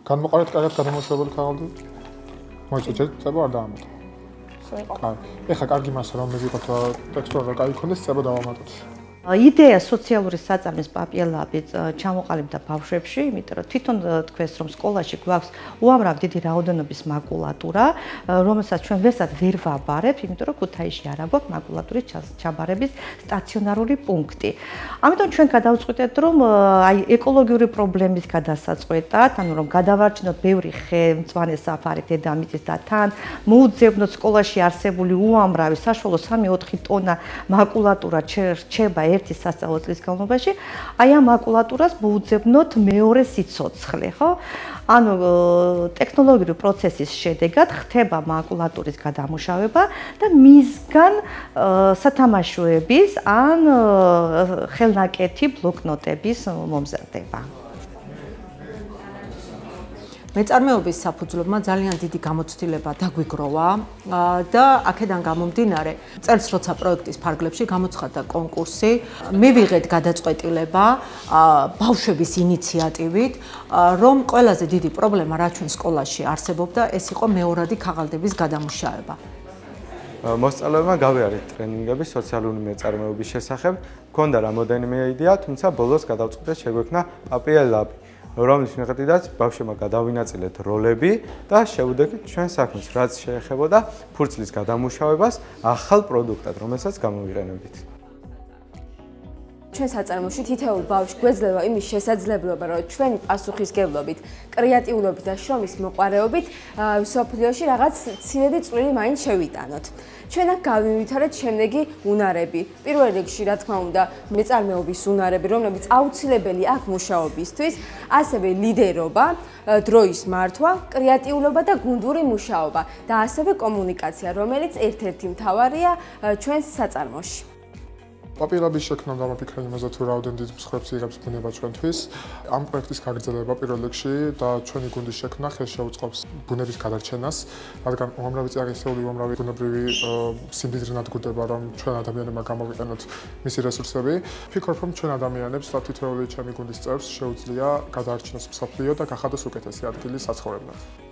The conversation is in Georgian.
განმოყარეთ კარგად გადამოშვებული ქაღალდი. მოიწოდეთ, წება არ დაამატო. ეხლა კარგი მასა რომ მივიღოთ ტექსტურა რა კაი ქონდეს, წება დავამატოთ. იდეა სოციალური საწარმის პაპიელები ჩამოყალიბდა ბავშვებში, იმიტომ რომ თვითონ თქვენს რომ სკოლაში გვაქვს უამრავ დიდი რაოდენობის მაკულატურა, რომელსაც ჩვენ ვერსად ვერ ვაბარებთ, იმიტომ რომ ქუთაისში არ აქვს მაკულატურის ჩაბარების სტაციონარული პუნქტი. ამიტომ ჩვენ გადავწყვიტეთ რომ აი ეკოლოგიური პრობლემის გადასაწყვეტად, ანუ რომ გადავარჩინოთ ბევრი ხე, მწვანე საფარი დედამიწის და თან მოუძებნოთ სკოლაში არსებული უამრავი საშუალო 3-4 ტონა მაკულატურა რჩება ერთი სასწავლო წლის განმავლობაში, აი ამ მაკულატურას მოუძებნოთ მეორე სიცოცხლე, ხო? ანუ ტექნოლოგიური პროცესის შედეგად ხდება მაკულატურის გადამუშავება და მისგან სათამაშოების ან ხელნაკეთი ბლოკნოტების მომზადება. მეწარმეობის საფუძვლებმა ძალიან დიდი გამოცდილება დაგვიგროვა და აქედან გამომდინარე წელს როცა პროექტის ფარგლებში გამოცხადდა კონკურსი, მივიღეთ გადაწყვეტილება ბავშვების ინიციატივით, რომ ყველაზე დიდი პრობლემა რაც ჩვენ სკოლაში არსებობდა, ეს იყო მეორადი ქაღალდების გადამუშავება. მოსწავლეებმა გავიარეთ ტრენინგები სოციალური მეწარმეობის შესახებ, მქონდა რამოდენიმე იდეა, თუმცა ბოლოს გადავწყვიტეთ შეგვექმნა პაპიელაბი. რომლის მიხედვითაც ბავშვებმა გადავინაწილეთ როლები და შევუდექით ჩვენ საქმეს, რაც შეეხებოდა ფურცლის გადამუშავებას ახალ პროდუქტად, რომელსაც გამოვიყენებდით. ჩვენ საწარმოში თითოეულ ბავშვს გვეძლევა იმის შესაძლებლობა, რომ ჩვენი პასუხისგებლობით, კრეატიულობით და შრომის მოყვარეობით მსოფლიოში რაღაც ცივედი წვლილი მაინც შევიტანოთ. ჩვენ აქ გავივითარეთ შემდეგი უნარები. პირველ რიგში, რა თქმა უნდა, მეწარმეობის უნარები, რომლებიც აუცილებელი აქ მუშაობისთვის, ასევე ლიდერობა, დროის მართვა, კრეატიულობა და გუნდური მუშაობა და ასევე კომუნიკაცია, რომელიც ერთ-ერთი მთავარია ჩვენს საწარმოში. პაპიელების შექმნამ დამაფიქრე იმაზე თუ რაოდენ დიდ მსხვერპლს იღებს ბუნება ჩვენთვის. ამ პროექტის გაგრძელება პირველ რიგში და ჩვენი გუნდის შექმნა ხელს შეუწყობს ბუნების გადარჩენას, რადგან უამრავი წიაღისეული, უამრავი ბუნებრივი სიმდიდრე ნადგურდება, რომ ჩვენ ადამიანებმა გამოვიყენოთ მისი რესურსები. ვფიქრობ, რომ ჩვენ ადამიანებს და თითოეული ჩემი გუნდის წევრს შეუძლია გადაარჩინოს მსოფლიო და გახადოს უკეთესი ადგილი საცხოვრებლად.